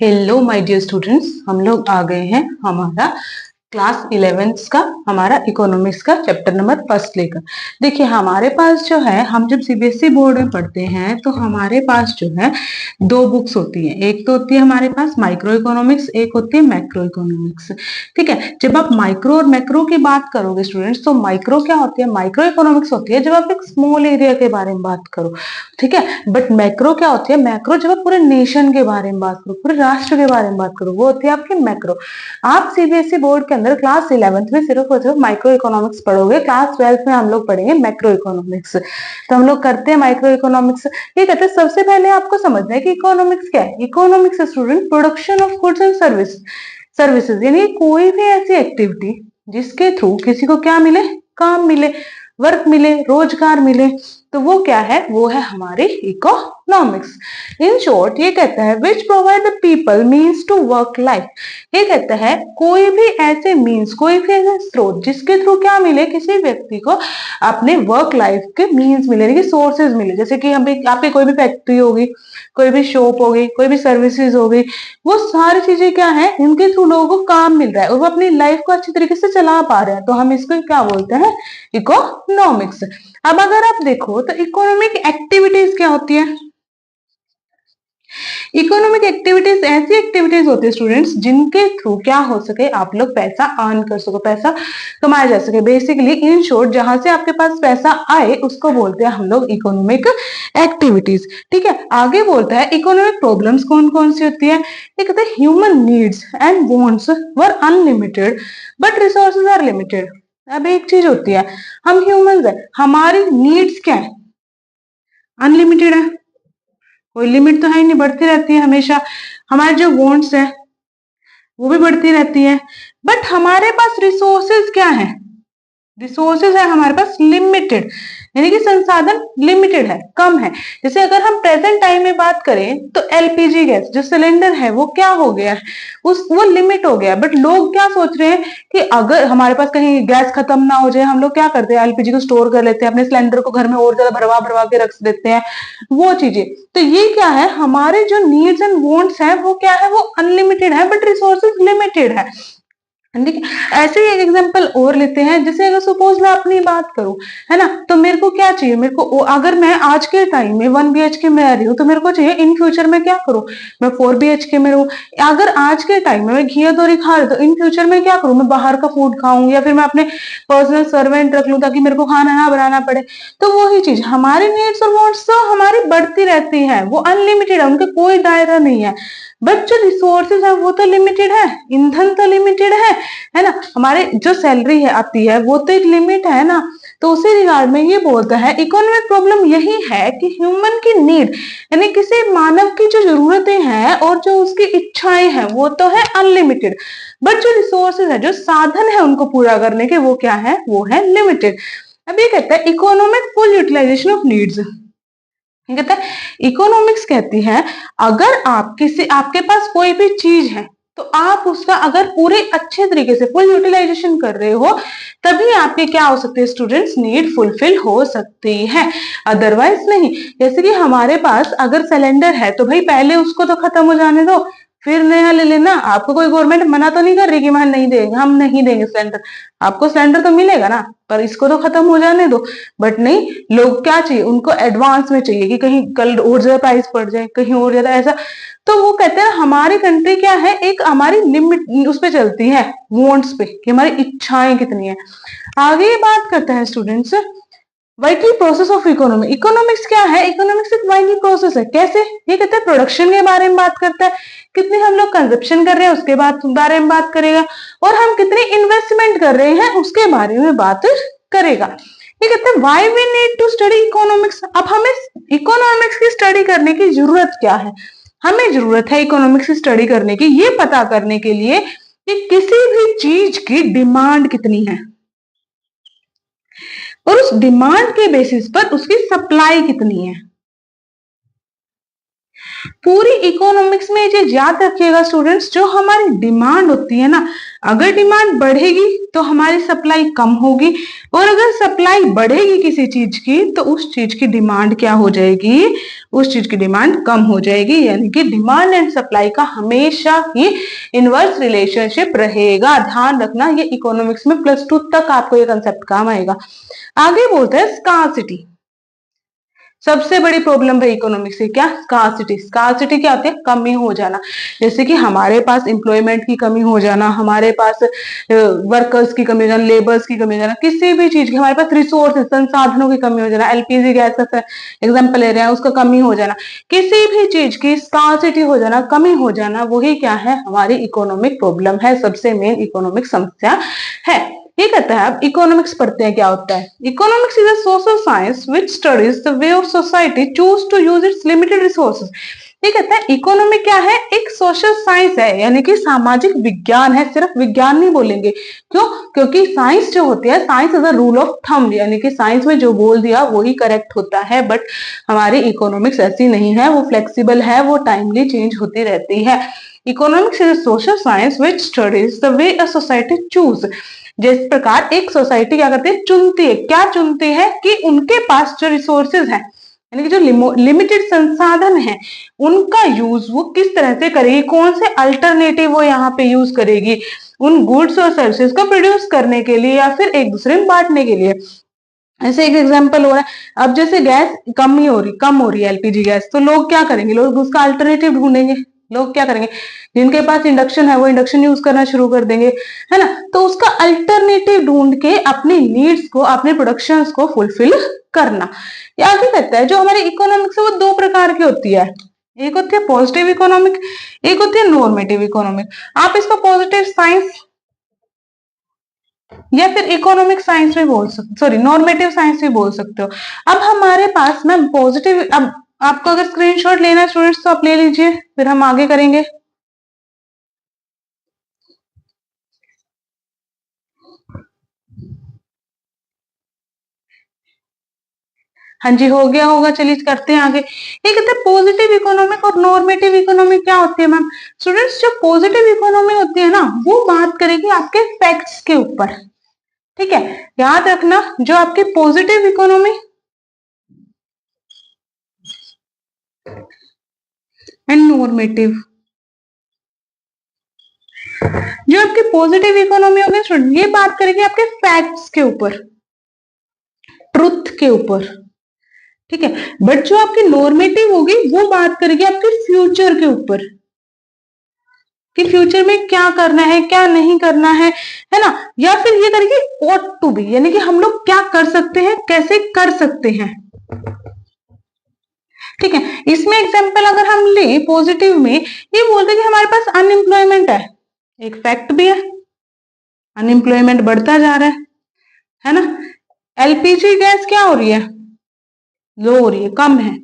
Hello my dear students, हम लोग आ गए हैं हमारा क्लास 11th का हमारा इकोनॉमिक्स का चैप्टर नंबर फर्स्ट लेकर। देखिए हमारे पास जो है, हम जब सीबीएसई बोर्ड में पढ़ते हैं तो हमारे पास जो है दो बुक्स होती है। एक तो होती है हमारे पास माइक्रो इकोनॉमिक्स, एक होती है मैक्रो इकोनॉमिक्स। ठीक है, जब आप माइक्रो और मैक्रो की बात करोगे स्टूडेंट्स, तो माइक्रो क्या होती है, माइक्रो इकोनॉमिक्स होती है जब आप एक स्मॉल एरिया के बारे में बात करो। ठीक है, बट मैक्रो क्या होती है, मैक्रो जब आप पूरे नेशन के बारे में बात करो, पूरे राष्ट्र के बारे में बात करो, वो होती है आपकी मैक्रो। आप सीबीएसई बोर्ड के अंदर क्लास 11th में सिर्फ और सिर्फ माइक्रो इकोनॉमिक्स पढ़ोगे, क्लास 12th में हम लोग पढ़ेंगे मैक्रो इकोनॉमिक्स। तो हम लोग करते हैं माइक्रो इकोनॉमिक्स। ये कहते हैं सबसे पहले आपको समझना है कि इकोनॉमिक्स क्या है। Economics student production of goods and services, यानी कोई भी ऐसी एक्टिविटी जिसके थ्रू किसी को क्या मिले, काम मिले, वर्क मिले, रोजगार मिले, तो वो क्या है, वो है हमारी इकोनॉमिक्स। इन शॉर्ट ये कहता है which provide the people means to work life. ये कहता है कोई भी ऐसे मीन्स, कोई भी ऐसे स्रोत जिसके थ्रू क्या मिले, किसी व्यक्ति को अपने वर्क लाइफ के मीन्स मिले, यानी कि सोर्सेज मिले। जैसे कि हम आपकी कोई भी फैक्ट्री होगी, कोई भी शॉप होगी, कोई भी सर्विसेज होगी, वो सारी चीजें क्या है, इनके थ्रू लोगों को काम मिल रहा है और वो अपनी लाइफ को अच्छी तरीके से चला पा रहे हैं, तो हम इसको क्या बोलते हैं, इकोनॉमिक्स। अब अगर आप देखो तो इकोनॉमिक एक्टिविटीज क्या होती है। इकोनॉमिक एक्टिविटीज ऐसी एक्टिविटीज होती है स्टूडेंट्स जिनके थ्रू क्या हो सके, आप लोग पैसा अर्न कर सको, पैसा कमाया जा सके। बेसिकली इन शॉर्ट जहां से आपके पास पैसा आए उसको बोलते हैं हम लोग इकोनॉमिक एक्टिविटीज। ठीक है, आगे बोलता है इकोनॉमिक प्रॉब्लम्स कौन कौन सी होती है। ये कहते हैं human needs and wants were unlimited but resources are limited. अब एक चीज होती है, हम ह्यूमंस है, हमारी नीड्स क्या है, अनलिमिटेड है, कोई लिमिट तो है नहीं, बढ़ती रहती है हमेशा। हमारे जो वांट्स है वो भी बढ़ती रहती है, बट हमारे पास रिसोर्सेज क्या है, रिसोर्सेज है हमारे पास लिमिटेड, यानी कि संसाधन लिमिटेड है, कम है। जैसे अगर हम प्रेजेंट टाइम में बात करें तो एलपीजी गैस जो सिलेंडर है वो क्या हो गया है, वो लिमिट हो गया। बट लोग क्या सोच रहे हैं कि अगर हमारे पास कहीं गैस खत्म ना हो जाए, हम लोग क्या करते हैं, एलपीजी को स्टोर कर लेते हैं, अपने सिलेंडर को घर में और ज्यादा भरवा भरवा के रख देते हैं, वो चीजें। तो ये क्या है, हमारे जो नीड्स एंड वांट्स है वो क्या है, वो अनलिमिटेड है बट रिसोर्सेज लिमिटेड है। ठीक है, ऐसे ही एक एग्जांपल और लेते हैं। जैसे अगर सपोज मैं अपनी बात करूं, है ना, तो मेरे को क्या चाहिए, मेरे को अगर मैं आज के टाइम में 1 BHK में रह रही हूँ तो मेरे को चाहिए इन फ्यूचर में क्या करूं, मैं 4 BHK में रहूं। अगर आज के टाइम में मैं घी दौरी खा रही हूँ तो इन फ्यूचर में क्या करूं, मैं बाहर का फूड खाऊं या फिर मैं अपने पर्सनल सर्वेंट रख लूं ताकि मेरे को खाना ना बनाना पड़े। तो वही चीज, हमारी नीड्स और वांट्स तो हमारी बढ़ती रहती है, वो अनलिमिटेड है, उनके कोई दायरा नहीं है। बट जो रिसोर्सेज है वो तो लिमिटेड है, ईंधन तो लिमिटेड है ना, हमारे जो सैलरी है आती है वो तो एक लिमिट है ना। तो उसी रिगार्ड में ये बोलता है इकोनॉमिक प्रॉब्लम यही है कि ह्यूमन की नीड, यानी किसी मानव की जो जरूरतें हैं और जो उसकी इच्छाएं हैं वो तो है अनलिमिटेड, बट जो रिसोर्सेज है, जो साधन है उनको पूरा करने के, वो क्या है, वो है लिमिटेड। अब ये कहता है economic full utilization of needs. कहता है इकोनॉमिक्स कहती है अगर आप किसी, आपके पास कोई भी चीज है तो आप उसका अगर पूरे अच्छे तरीके से फुल यूटिलाइजेशन कर रहे हो तभी आपके क्या हो सकते हैं स्टूडेंट्स, नीड फुलफिल हो सकती है, अदरवाइज नहीं। जैसे कि हमारे पास अगर सिलेंडर है तो भाई पहले उसको तो खत्म हो जाने दो फिर नया ले लेना। आपको कोई गवर्नमेंट मना तो नहीं कर रही कि हम नहीं देंगे, हम नहीं देंगे सिलेंडर, आपको सिलेंडर तो मिलेगा ना, पर इसको तो खत्म हो जाने दो। बट नहीं, लोग क्या चाहिए, उनको एडवांस में चाहिए कि कहीं कल और ज्यादा प्राइस पड़ जाए, कहीं और ज्यादा ऐसा। तो वो कहते हैं हमारी कंट्री क्या है, एक हमारी लिमिट उस पे चलती है, वांट्स पे, कि हमारी इच्छाएं कितनी है। आगे बात करता है students vital process of economy. Economics क्या है, इकोनॉमिक्स एक वाइटल प्रोसेस है। कैसे, ये कहते हैं प्रोडक्शन के बारे में बात करता है, कितनी हम लोग कंजप्शन कर रहे हैं उसके बारे में बात करेगा, और हम कितनी इन्वेस्टमेंट कर रहे हैं उसके बारे में बात करेगा। ये कहते हैं why we need to study economics. अब हमें इकोनॉमिक्स की स्टडी करने की जरूरत क्या है, हमें जरूरत है इकोनॉमिक्स की स्टडी करने की ये पता करने के लिए कि किसी भी चीज की डिमांड कितनी है और उस डिमांड के बेसिस पर उसकी सप्लाई कितनी है। पूरी इकोनॉमिक्स में ये चीज याद रखिएगा स्टूडेंट्स, जो हमारी डिमांड होती है ना, अगर डिमांड बढ़ेगी तो हमारी सप्लाई कम होगी, और अगर सप्लाई बढ़ेगी किसी चीज की तो उस चीज की डिमांड क्या हो जाएगी, उस चीज की डिमांड कम हो जाएगी। यानी कि डिमांड एंड सप्लाई का हमेशा ही इनवर्स रिलेशनशिप रहेगा। ध्यान रखना, ये इकोनॉमिक्स में +2 तक आपको ये कंसेप्ट काम आएगा। आगे बोलते हैं स्कार्सिटी। सबसे बड़ी प्रॉब्लम है इकोनॉमिक्स की क्या, स्कार्सिटी। स्कार्सिटी क्या होती है, कमी हो जाना। जैसे कि हमारे पास एम्प्लॉयमेंट की कमी हो जाना, हमारे पास वर्कर्स की कमी हो जाना, लेबर्स की कमी हो जाना, किसी भी चीज की, हमारे पास रिसोर्स संसाधनों की कमी हो जाना, एलपीजी गैस का एग्जाम्पल ले रहे हैं, उसका कमी हो जाना, किसी भी चीज की स्कार्सिटी हो जाना, कमी हो जाना, वही क्या है, हमारी इकोनॉमिक प्रॉब्लम है, सबसे मेन इकोनॉमिक समस्या है। ये कहता है, अब इकोनॉमिक्स पढ़ते हैं क्या होता है। Economics is a social science which studies the way of society choose to use its limited resources. ये कहता है इकोनॉमी क्या है, एक सोशल साइंस है, यानी कि सामाजिक विज्ञान है। सिर्फ विज्ञान नहीं बोलेंगे, क्यों, क्योंकि साइंस जो होती है, science is a rule of thumb, यानी कि साइंस में जो बोल दिया वही करेक्ट होता है। बट हमारी इकोनॉमिक्स ऐसी नहीं है, वो फ्लेक्सिबल है, वो टाइमली चेंज होती रहती है। Economics is a social science which studies the way a society choose. जिस प्रकार एक सोसाइटी क्या करती है, चुनती है, क्या चुनती है, कि उनके पास जो रिसोर्सेज हैं, यानी कि जो लिमिटेड संसाधन है, उनका यूज वो किस तरह से करेगी, कौन से अल्टरनेटिव वो यहाँ पे यूज करेगी उन गुड्स और सर्विसेज को प्रोड्यूस करने के लिए, या फिर एक दूसरे में बांटने के लिए। ऐसे एक एग्जांपल हो रहा है, अब जैसे गैस कम हो रही है एलपीजी गैस, तो लोग क्या करेंगे, लोग उसका अल्टरनेटिव ढूंढेंगे। लोग क्या करेंगे, जिनके पास इंडक्शन है वो इंडक्शन यूज करना शुरू कर देंगे, है ना। तो उसका अल्टरनेटिव ढूंढ के अपनी नीड्स को, अपने प्रोडक्शंस को फुलफिल करना। या क्या कहता है, जो हमारी इकोनॉमिक्स है वो दो प्रकार की होती है। एक होती है पॉजिटिव इकोनॉमिक, एक होती है नॉर्मेटिव इकोनॉमिक। आप इसको पॉजिटिव साइंस या फिर इकोनॉमिक साइंस भी बोल सकते, सॉरी नॉर्मेटिव साइंस भी बोल सकते हो। अब हमारे पास मैम पॉजिटिव, अब आपको अगर स्क्रीनशॉट लेना है स्टूडेंट्स तो आप ले लीजिए, फिर हम आगे करेंगे। हाँ जी, हो गया होगा, चलिए करते हैं आगे। ये कहते हैं पॉजिटिव इकोनॉमिक और नॉर्मेटिव इकोनॉमिक क्या होती है मैम। स्टूडेंट्स, जो पॉजिटिव इकोनॉमी होती है ना, वो बात करेगी आपके फैक्ट्स के ऊपर, ठीक है। याद रखना, जो आपकी पॉजिटिव इकोनॉमी एंड नॉर्मेटिव, जो आपकी पॉजिटिव इकोनॉमी होगी स्टूडेंट, ये बात करेगी आपके फैक्ट्स के ऊपर, ट्रुथ के ऊपर, ठीक है। बट जो आपकी नॉर्मेटिव होगी वो बात करेगी आपके फ्यूचर के ऊपर, कि फ्यूचर में क्या करना है, क्या नहीं करना है ना। या फिर ये करेगी ought टू बी, यानी कि हम लोग क्या कर सकते हैं, कैसे कर सकते हैं, ठीक है। इसमें एग्जांपल अगर हम ले पॉजिटिव में, ये बोलते हैं कि हमारे पास अनएम्प्लॉयमेंट है, एक फैक्ट भी है, अनएम्प्लॉयमेंट बढ़ता जा रहा है ना। एलपीजी गैस क्या हो रही है, लो हो रही है, कम है,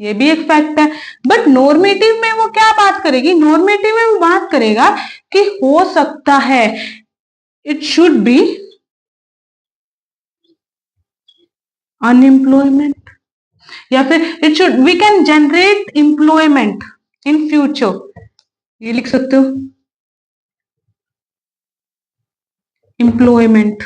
ये भी एक फैक्ट है। बट नॉर्मेटिव में वो क्या बात करेगी, नॉर्मेटिव में वो बात करेगा कि हो सकता है, इट शुड बी अनएम्प्लॉयमेंट, या फिर it should, we can generate employment in future, ये लिख सकते हो, एम्प्लॉयमेंट।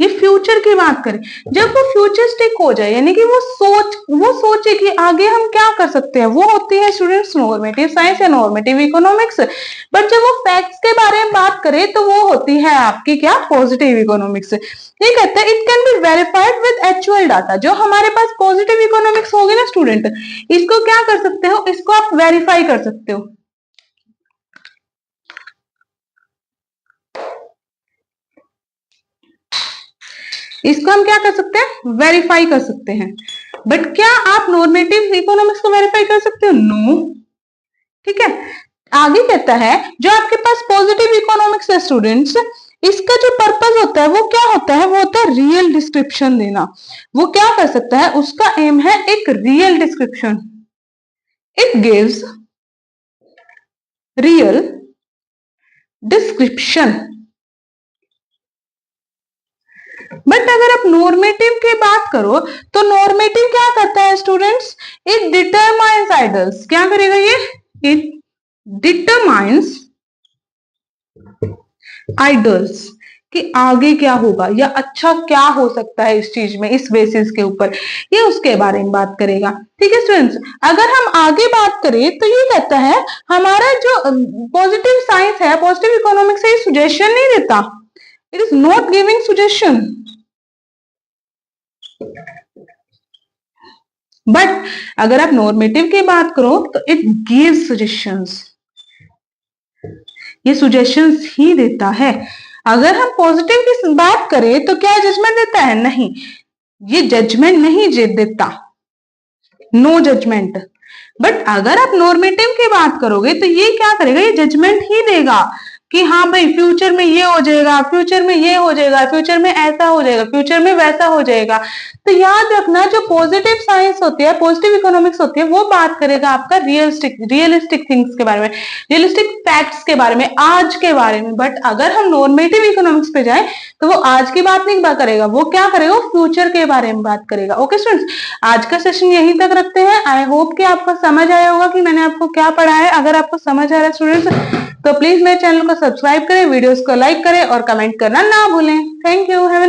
ये फ्यूचर की बात करें, जब वो फ्यूचरिस्टिक हो जाए, यानी कि वो सोचे कि आगे हम क्या कर सकते हैं, वो होती है स्टूडेंट्स नॉर्मेटिव साइंस या नॉर्मेटिव इकोनॉमिक्स। बट जब वो फैक्ट्स के बारे में बात करे तो वो होती है आपकी क्या, पॉजिटिव इकोनॉमिक्स। ये कहते हैं it can be verified with actual data. जो हमारे पास पॉजिटिव इकोनॉमिक्स होगी ना स्टूडेंट, इसको क्या कर सकते हो, इसको आप वेरीफाई कर सकते हो। इसको हम क्या कर सकते हैं, वेरीफाई कर सकते हैं। बट क्या आप नॉर्मेटिव इकोनॉमिक्स को वेरीफाई कर सकते हो, नो, ठीक है। आगे कहता है, जो आपके पास पॉजिटिव इकोनॉमिक्स है स्टूडेंट्स, इसका जो पर्पस होता है वो क्या होता है, वो होता है रियल डिस्क्रिप्शन देना। वो क्या कर सकता है, उसका एम है एक real description, it gives real description. But अगर आप नॉर्मेटिव की बात करो तो नॉर्मेटिव क्या करता है students, it determines it's idols, क्या करेगा ये? इट डिटरमाइंस आइडल्स कि आगे क्या होगा या अच्छा क्या हो सकता है इस चीज में, इस बेसिस के ऊपर ये उसके बारे में बात करेगा। ठीक है स्टूडेंट्स, अगर हम आगे बात करें तो ये कहता है हमारा जो पॉजिटिव साइंस है, पॉजिटिव इकोनॉमिक्स है, ये सुजेशन नहीं देता, it is not giving suggestion, but अगर आप नॉर्मेटिव की बात करो तो इट गिव्स सजेशंस, ये सुजेशंस ही देता है। अगर हम पॉजिटिव की बात करें तो क्या जजमेंट देता है? नहीं, ये जजमेंट नहीं देता, नो जजमेंट। बट अगर आप नॉर्मेटिव की बात करोगे तो ये क्या करेगा? ये जजमेंट ही देगा कि हाँ भाई फ्यूचर में ये हो जाएगा, फ्यूचर में ये हो जाएगा, फ्यूचर में ऐसा हो जाएगा, फ्यूचर में वैसा हो जाएगा। तो याद रखना, जो पॉजिटिव साइंस होती है, पॉजिटिव इकोनॉमिक्स होती है, वो बात करेगा आपका रियलिस्टिक थिंग्स के बारे में, रियलिस्टिक फैक्ट्स के बारे में, आज के बारे में। बट अगर हम नॉर्मेटिव इकोनॉमिक्स पे जाए तो वो आज की बात नहीं करेगा, वो क्या करेगा? फ्यूचर के बारे में बात करेगा। ओके स्टूडेंट्स, आज का सेशन यहीं तक रखते हैं। आई होप कि आपको समझ आया होगा कि मैंने आपको क्या पढ़ा है। अगर आपको समझ आ रहा है स्टूडेंट्स तो प्लीज मेरे चैनल को सब्सक्राइब करें, वीडियोस को लाइक करें और कमेंट करना ना भूलें। Thank you, have a